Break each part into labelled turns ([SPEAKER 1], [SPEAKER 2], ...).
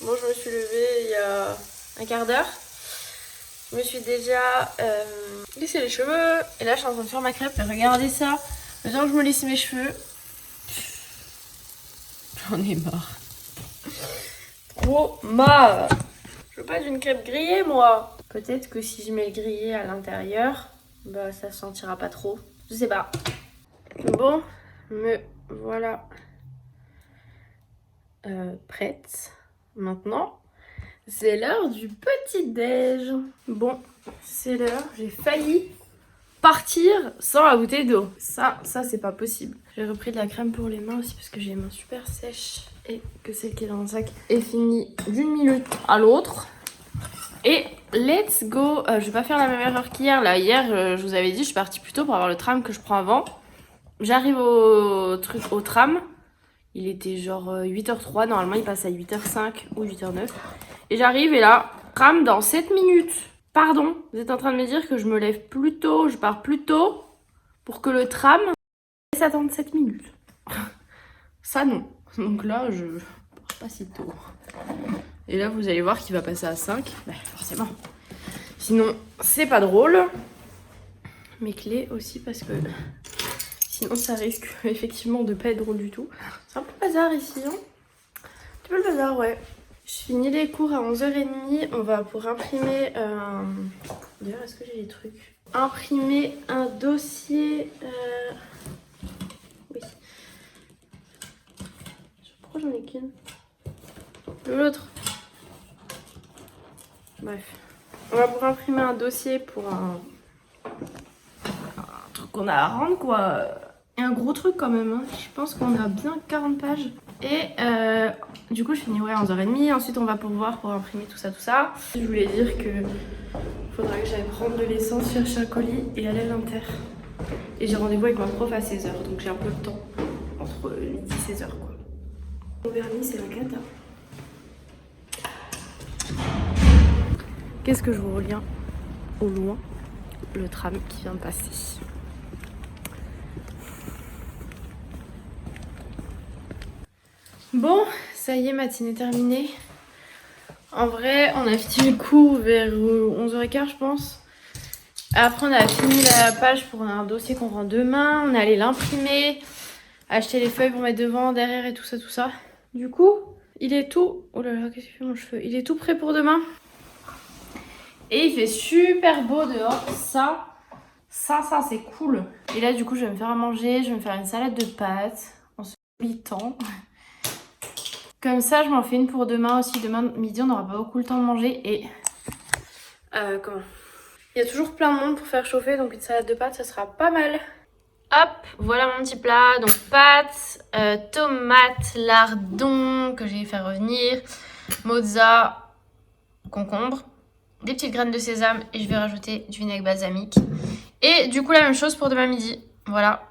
[SPEAKER 1] Bon, je me suis levée il y a un quart d'heure. Je me suis déjà lissé les cheveux. Et là, je suis en train de faire ma crêpe. Et regardez ça. Le temps que je me lisse mes cheveux. J'en ai marre. Trop marre. Je veux pas d'une crêpe grillée, moi. Peut-être que si je mets le grillé à l'intérieur, bah ça se sentira pas trop. Je sais pas. Bon, me voilà prête. Maintenant, c'est l'heure du petit-déj. Bon, c'est l'heure. J'ai failli partir sans la bouteille d'eau. Ça c'est pas possible. J'ai repris de la crème pour les mains aussi parce que j'ai les mains super sèches et que celle qui est dans le sac est finie d'une minute à l'autre. Et let's go. Je vais pas faire la même erreur qu'hier. Là, hier, je vous avais dit, je suis partie plus tôt pour avoir le tram que je prends avant. J'arrive au tram. Il était genre 8h03. Normalement, il passe à 8h05 ou 8h09. Et j'arrive et là, tram dans 7 minutes. Pardon, vous êtes en train de me dire que je me lève plus tôt, je pars plus tôt pour que le tram laisse attendre 7 minutes. Ça non. Donc là, je pars pas si tôt. Et là, vous allez voir qu'il va passer à 5. Bah, forcément. Sinon, c'est pas drôle. Mes clés aussi parce que sinon, ça risque effectivement de pas être drôle du tout. C'est un peu bazar ici, hein. Un petit peu le bazar, ouais. Je finis les cours à 11h30. On va pour imprimer... D'ailleurs, est-ce que j'ai les trucs? Imprimer un dossier... Oui. Pourquoi j'en ai qu'une? L'autre. Bref. On va pour imprimer un dossier pour un truc qu'on a à rendre, quoi. Et un gros truc quand même, hein. Je pense qu'on a bien 40 pages. Et du coup, je finis à 11h30. Ensuite, on va pourvoir pour imprimer tout ça, tout ça. Je voulais dire que faudra que j'aille prendre de l'essence, chercher un colis et aller à l'Inter. Et j'ai rendez-vous avec ma prof à 16h, donc j'ai un peu de temps. Entre midi et 16h, quoi. Mon vernis, c'est la cata. Qu'est-ce que je vous reviens au loin? Le tram qui vient de passer. Bon, ça y est, matinée terminée. En vrai, on a fini le cours vers 11h15, je pense. Après, on a fini la page pour un dossier qu'on rend demain. On est allé l'imprimer, acheter les feuilles pour mettre devant, derrière et tout ça, tout ça. Du coup, il est tout... Oh là là, qu'est-ce qu'il fait mon cheveu? Il est tout prêt pour demain. Et il fait super beau dehors. Ça, c'est cool. Et là, du coup, je vais me faire à manger. Je vais me faire une salade de pâtes en se habitant. Comme ça, je m'en fais une pour demain aussi. Demain midi, on n'aura pas beaucoup le temps de manger. Et comment? Il y a toujours plein de monde pour faire chauffer, donc une salade de pâtes, ça sera pas mal. Hop, voilà mon petit plat. Donc pâtes, tomates, lardons que j'ai fait revenir, mozza, concombre, des petites graines de sésame et je vais rajouter du vinaigre balsamique. Et du coup, la même chose pour demain midi. Voilà.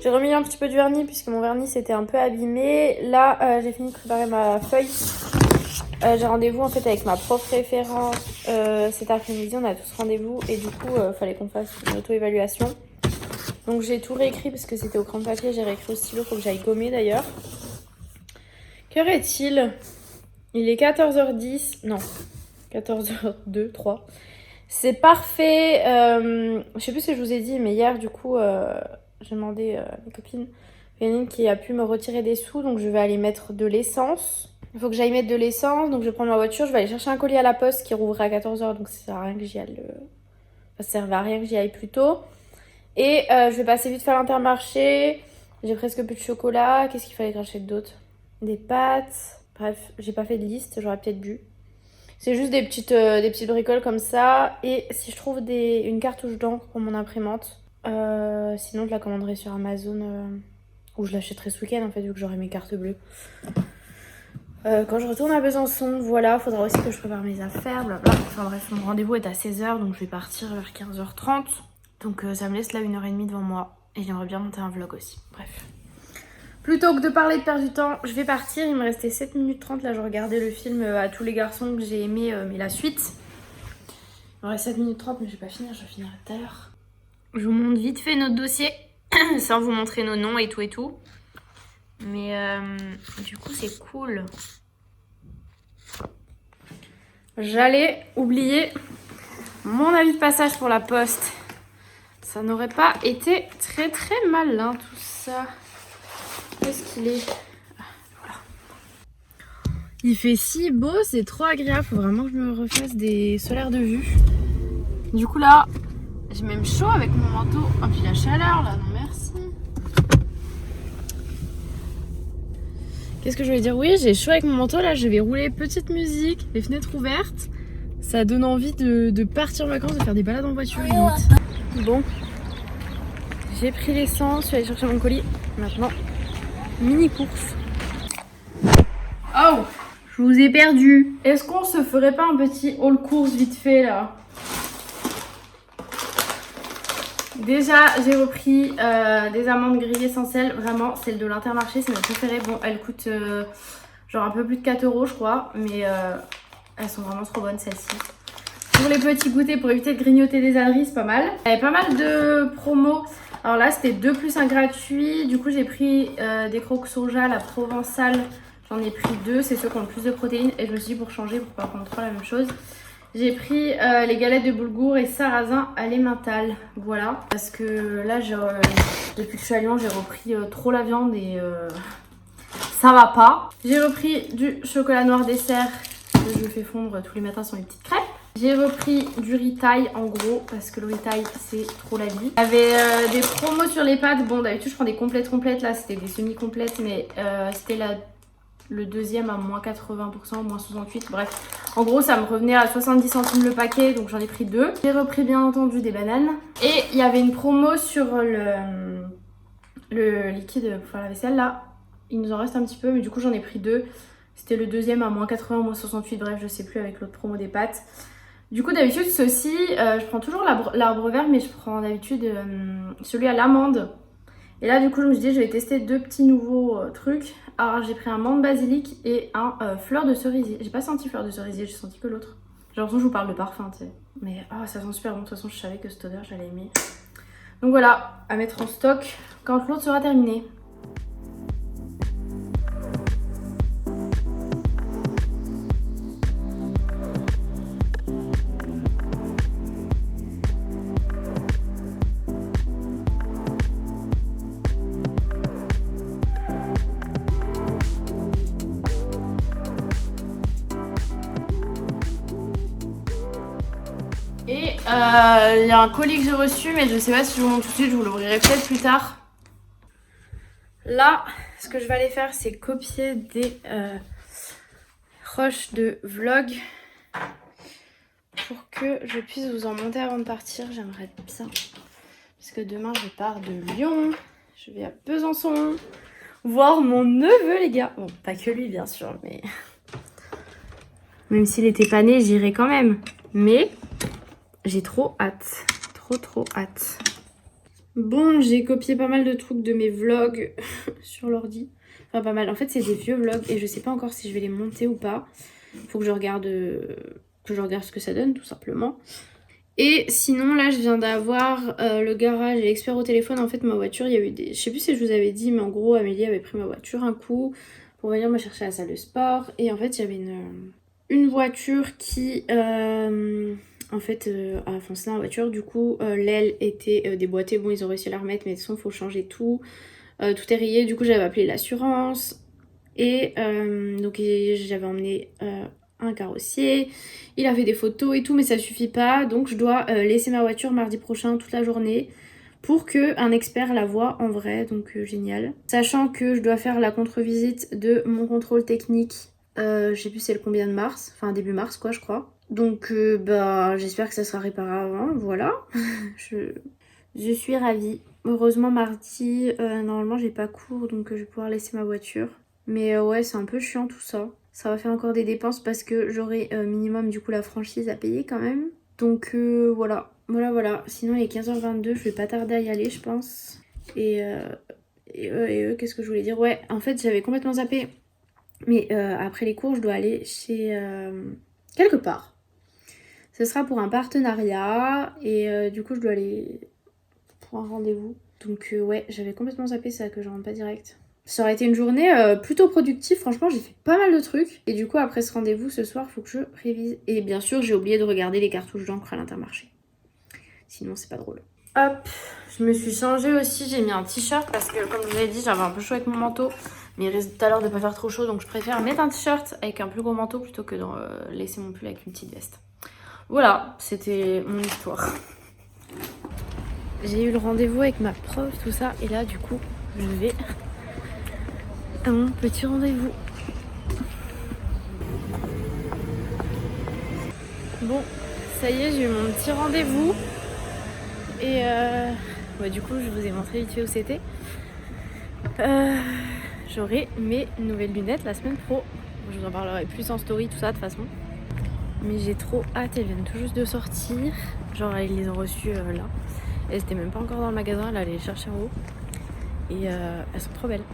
[SPEAKER 1] J'ai remis un petit peu de vernis puisque mon vernis s'était un peu abîmé. Là, j'ai fini de préparer ma feuille. J'ai rendez-vous en fait avec ma prof référente cet après-midi. On a tous rendez-vous et du coup, fallait qu'on fasse une auto-évaluation. Donc j'ai tout réécrit parce que c'était au crayon de papier. J'ai réécrit au stylo, faut que j'aille gommer d'ailleurs. Qu'heure est-il? Il est 14h10. Non, 14h02, 3. C'est parfait. Je sais plus si je vous ai dit, mais hier, du coup, j'ai demandé à mes copines. Il y en a une qui a pu me retirer des sous, donc je vais aller mettre de l'essence. Il faut que j'aille mettre de l'essence, donc je vais prendre ma voiture. Je vais aller chercher un colis à la poste qui rouvre à 14h, donc ça sert à rien que j'y aille. Ça sert à rien que j'y aille plus tôt. Et je vais passer vite faire l'Intermarché. J'ai presque plus de chocolat. Qu'est-ce qu'il fallait que j'achète d'autre? Des pâtes. Bref, j'ai pas fait de liste, j'aurais peut-être dû. C'est juste des petites bricoles comme ça. Et si je trouve une cartouche d'encre pour mon imprimante, sinon je la commanderai sur Amazon ou je l'achèterai ce week-end en fait vu que j'aurai mes cartes bleues. Quand je retourne à Besançon, voilà, faudra aussi que je prépare mes affaires, blabla. Enfin bref, mon rendez-vous est à 16h donc je vais partir vers 15h30. Donc ça me laisse là 1h30 devant moi. Et j'aimerais bien monter un vlog aussi. Bref. Plutôt que de parler de perdre du temps, je vais partir. Il me restait 7 minutes 30. Là, je regardais le film À tous les garçons que j'ai aimé, mais la suite. Il me reste 7 minutes 30, mais je vais pas finir. Je vais finir tout à l'heure. Je vous montre vite fait notre dossier. Sans vous montrer nos noms et tout et tout. Mais du coup, c'est cool. J'allais oublier mon avis de passage pour la poste. Ça n'aurait pas été très très malin tout ça. Où est-ce qu'il est? Voilà. Il fait si beau, c'est trop agréable. Faut vraiment que je me refasse des solaires de vue. Du coup là, j'ai même chaud avec mon manteau. Ah puis la chaleur là, non merci. Qu'est-ce que je voulais dire? Oui, j'ai chaud avec mon manteau. Là, je vais rouler petite musique, les fenêtres ouvertes. Ça donne envie de partir en vacances, de faire des balades en voiture. Bon, j'ai pris l'essence, je suis allée chercher mon colis. Maintenant, mini course. Oh, je vous ai perdu. Est-ce qu'on se ferait pas un petit haul course vite fait là? Déjà, j'ai repris des amandes grillées sans sel. Vraiment, celle de l'Intermarché, c'est ma préférée. Bon, elle coûte genre un peu plus de 4 € je crois. Mais elles sont vraiment trop bonnes celles-ci. Pour les petits goûters, pour éviter de grignoter des âneries, c'est pas mal. Il y avait pas mal de promos. Alors là, c'était 2 plus 1 gratuit. Du coup, j'ai pris des croques soja, la provençale. J'en ai pris 2. C'est ceux qui ont le plus de protéines. Et je me suis dit pour changer, pour pas prendre trop la même chose. J'ai pris les galettes de boulgour et sarrasin à l'emmental. Voilà. Parce que là, depuis que je suis à Lyon, j'ai repris trop la viande et ça va pas. J'ai repris du chocolat noir dessert que je fais fondre tous les matins sur les petites crêpes. J'ai repris du riz thaï en gros parce que le riz thaï c'est trop la vie. Il y avait des promos sur les pâtes. Bon d'habitude je prends des complètes. Là c'était des semi-complètes mais c'était le deuxième à moins 80%, moins 68%. Bref, en gros ça me revenait à 70 centimes le paquet donc j'en ai pris 2. J'ai repris bien entendu des bananes. Et il y avait une promo sur le liquide pour faire la vaisselle là. Il nous en reste un petit peu mais du coup j'en ai pris 2. C'était le deuxième à moins 80, moins 68, bref je sais plus avec l'autre promo des pâtes. Du coup d'habitude ceci, je prends toujours l'arbre vert mais je prends d'habitude celui à l'amande. Et là du coup je me suis dit je vais tester 2 petits nouveaux trucs. Alors j'ai pris un menthe basilic et un fleur de cerisier. J'ai pas senti fleur de cerisier, j'ai senti que l'autre. J'ai l'impression que je vous parle de parfum tu sais. Mais ça sent super bon, de toute façon je savais que cette odeur j'allais aimer. Donc voilà, à mettre en stock quand l'autre sera terminé. Et il y a un colis que j'ai reçu, mais je sais pas si je vous montre tout de suite, je vous l'ouvrirai peut-être plus tard. Là, ce que je vais aller faire, c'est copier des rushs de vlog pour que je puisse vous en monter avant de partir. J'aimerais bien, parce que demain je pars de Lyon, je vais à Besançon voir mon neveu les gars. Bon, pas que lui bien sûr, mais même s'il était pas né, j'irai quand même. Mais j'ai trop hâte, trop hâte. Bon, j'ai copié pas mal de trucs de mes vlogs sur l'ordi. Enfin pas mal, en fait c'est des vieux vlogs et je sais pas encore si je vais les monter ou pas. Faut que je regarde, ce que ça donne tout simplement. Et sinon là je viens d'avoir le garage et l'expert au téléphone. En fait ma voiture, il y a eu des... Je sais plus si je vous avais dit mais en gros Amélie avait pris ma voiture un coup pour venir me chercher à la salle de sport. Et en fait il y avait une voiture qui... en fait, a foncé dans la voiture, du coup l'aile était déboîtée, bon ils ont réussi à la remettre mais de toute façon il faut changer tout, tout est rayé, du coup j'avais appelé l'assurance et donc j'avais emmené un carrossier, il a fait des photos et tout mais ça suffit pas, donc je dois laisser ma voiture mardi prochain toute la journée pour qu'un expert la voie en vrai, donc génial. Sachant que je dois faire la contre-visite de mon contrôle technique, je sais plus c'est le combien de mars, enfin début mars quoi je crois. Donc j'espère que ça sera réparé avant, voilà. je suis ravie. Heureusement mardi, normalement j'ai pas cours donc je vais pouvoir laisser ma voiture. Mais ouais c'est un peu chiant tout ça. Ça va faire encore des dépenses parce que j'aurai minimum du coup la franchise à payer quand même. Donc voilà. Sinon il est 15h22, je vais pas tarder à y aller je pense. Et eux, qu'est-ce que je voulais dire? Ouais, en fait, j'avais complètement zappé. Mais après les cours, je dois aller chez quelque part. Ce sera pour un partenariat et du coup, je dois aller pour un rendez-vous. Donc ouais, j'avais complètement zappé ça, que je rentre pas direct. Ça aurait été une journée plutôt productive, franchement j'ai fait pas mal de trucs. Et du coup après ce rendez-vous ce soir, faut que je révise. Et bien sûr j'ai oublié de regarder les cartouches d'encre à l'Intermarché. Sinon c'est pas drôle. Hop, je me suis changée aussi, j'ai mis un t-shirt parce que comme je vous l'ai dit j'avais un peu chaud avec mon manteau. Mais il risque tout à l'heure de pas faire trop chaud donc je préfère mettre un t-shirt avec un plus gros manteau plutôt que de laisser mon pull avec une petite veste. Voilà, c'était mon histoire. J'ai eu le rendez-vous avec ma prof, tout ça, et là du coup je vais à mon petit rendez-vous. Bon, ça y est, j'ai eu mon petit rendez-vous. Et du coup je vous ai montré vite fait où c'était. J'aurai mes nouvelles lunettes la semaine pro. Je vous en parlerai plus en story, tout ça de toute façon. Mais j'ai trop hâte, elles viennent tout juste de sortir. Genre ils les ont reçues là. Elles étaient même pas encore dans le magasin, elle allait les chercher en haut. Et elles sont trop belles.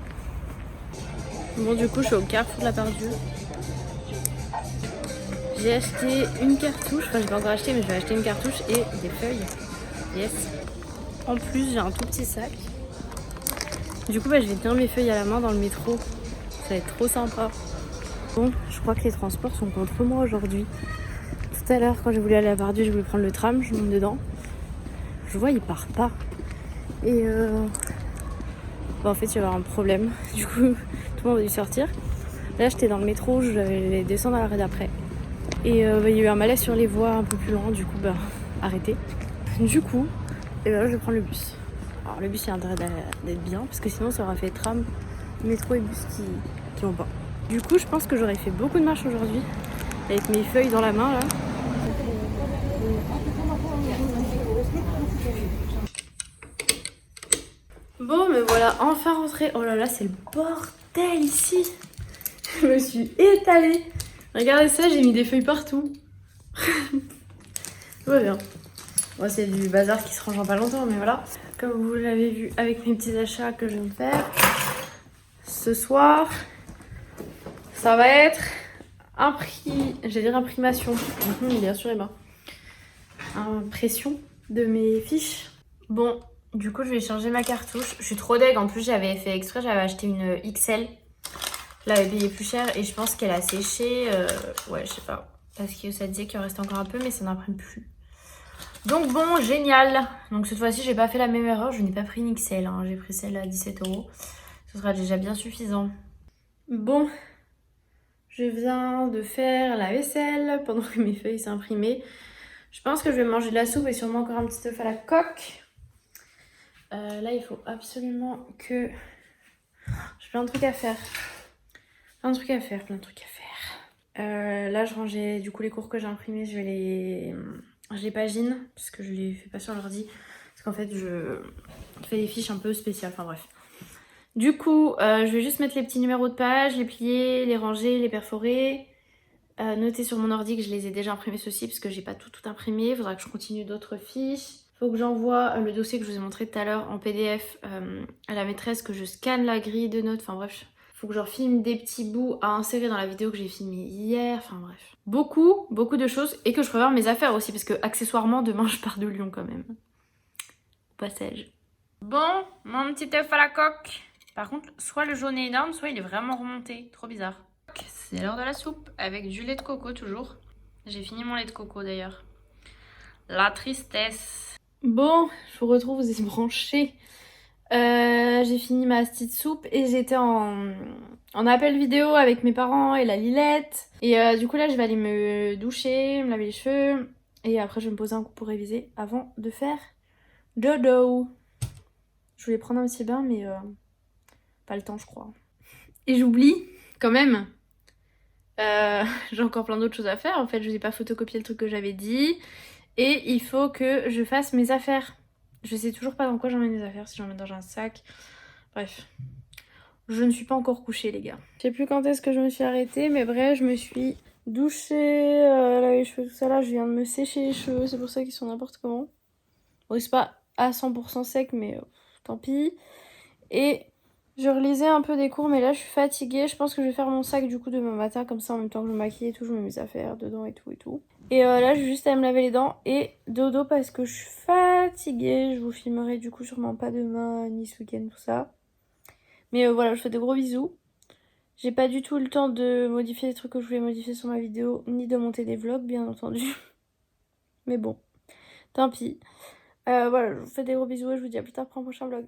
[SPEAKER 1] Bon du coup je suis au Carrefour de la Perdue. J'ai acheté une cartouche, enfin j'ai pas encore acheté mais je vais acheter une cartouche et des feuilles. Yes. En plus j'ai un tout petit sac. Du coup je vais tenir mes feuilles à la main dans le métro. Ça va être trop sympa. Bon, je crois que les transports sont contre moi aujourd'hui. Tout à l'heure quand j'ai voulu aller à Perdue, j'ai voulu prendre le tram, je monte dedans. Je vois il part pas. Et en fait il y avait un problème. Du coup tout le monde a dû sortir. Là j'étais dans le métro, je vais descendre à l'arrêt d'après. Et il y a eu un malaise sur les voies un peu plus loin, du coup arrêté. Du coup, je vais prendre le bus. Alors le bus il a intérêt d'être bien parce que sinon ça aura fait tram, métro et bus qui vont pas. Du coup je pense que j'aurais fait beaucoup de marches aujourd'hui avec mes feuilles dans la main là. Bon mais voilà, enfin rentrée. Oh là là c'est le bordel ici. Je me suis étalée. Regardez ça, j'ai mis des feuilles partout. Tout va bien. Bon, c'est du bazar qui se range en pas longtemps, mais voilà. Comme vous l'avez vu avec mes petits achats que je viens de faire, ce soir, ça va être j'allais dire imprimation. Bien sûr, Emma. Impression de mes fiches. Bon, du coup, je vais changer ma cartouche. Je suis trop deg. En plus, j'avais fait exprès, j'avais acheté une XL. Je l'avais payé plus cher et je pense qu'elle a séché. Ouais, je sais pas. Parce que ça disait qu'il en restait encore un peu, mais ça n'imprime plus. Donc bon, génial. Donc cette fois-ci, j'ai pas fait la même erreur. Je n'ai pas pris une XL. Hein. J'ai pris celle à 17 €. Ce sera déjà bien suffisant. Bon, je viens de faire la vaisselle pendant que mes feuilles s'imprimaient. Je pense que je vais manger de la soupe et sûrement encore un petit œuf à la coque. Là, il faut absolument que... J'ai plein de trucs à faire. Plein de trucs à faire. Là, je rangeais du coup les cours que j'ai imprimés. Je les pagine parce que je les fais pas sur l'ordi. Parce qu'en fait, je fais des fiches un peu spéciales. Enfin bref. Du coup, je vais juste mettre les petits numéros de page, les plier, les ranger, les perforer. Noter sur mon ordi que je les ai déjà imprimés ceux-ci parce que j'ai pas tout imprimé. Il faudra que je continue d'autres fiches. Faut que j'envoie le dossier que je vous ai montré tout à l'heure en PDF à la maîtresse, que je scanne la grille de notes. Enfin bref, faut que je filme des petits bouts à insérer dans la vidéo que j'ai filmée hier. Enfin bref. Beaucoup de choses et que je prépare mes affaires aussi parce que accessoirement demain je pars de Lyon quand même. Au passage. Bon, mon petit œuf à la coque. Par contre, soit le jaune est énorme, soit il est vraiment remonté. Trop bizarre. C'est l'heure de la soupe avec du lait de coco toujours. J'ai fini mon lait de coco d'ailleurs. La tristesse. Bon, je vous retrouve, vous êtes branchés. J'ai fini ma petite soupe et j'étais en appel vidéo avec mes parents et la Lilette. Et du coup là je vais aller me doucher, me laver les cheveux. Et après je vais me poser un coup pour réviser avant de faire dodo. Je voulais prendre un petit bain mais pas le temps je crois. Et j'oublie quand même. J'ai encore plein d'autres choses à faire. En fait je n'ai pas photocopié le truc que j'avais dit. Et il faut que je fasse mes affaires. Je sais toujours pas dans quoi j'emmène les affaires, si j'en mets dans un sac. Bref. Je ne suis pas encore couchée les gars. Je sais plus quand est-ce que je me suis arrêtée, mais bref, je me suis douchée, laver les cheveux, tout ça là. Je viens de me sécher les cheveux, c'est pour ça qu'ils sont n'importe comment. Bon, c'est pas à 100% sec, mais tant pis. Et je relisais un peu des cours, mais là je suis fatiguée. Je pense que je vais faire mon sac du coup demain matin, comme ça en même temps que je me maquille et tout, je mets mes affaires dedans et tout et tout. Et là j'ai juste à me laver les dents et dodo parce que je suis fatiguée. Je vous filmerai du coup sûrement pas demain ni ce week-end, tout ça. Mais voilà, je vous fais de gros bisous. J'ai pas du tout le temps de modifier les trucs que je voulais modifier sur ma vidéo, ni de monter des vlogs bien entendu. Mais bon, tant pis. Voilà, je vous fais des gros bisous et je vous dis à plus tard pour un prochain vlog.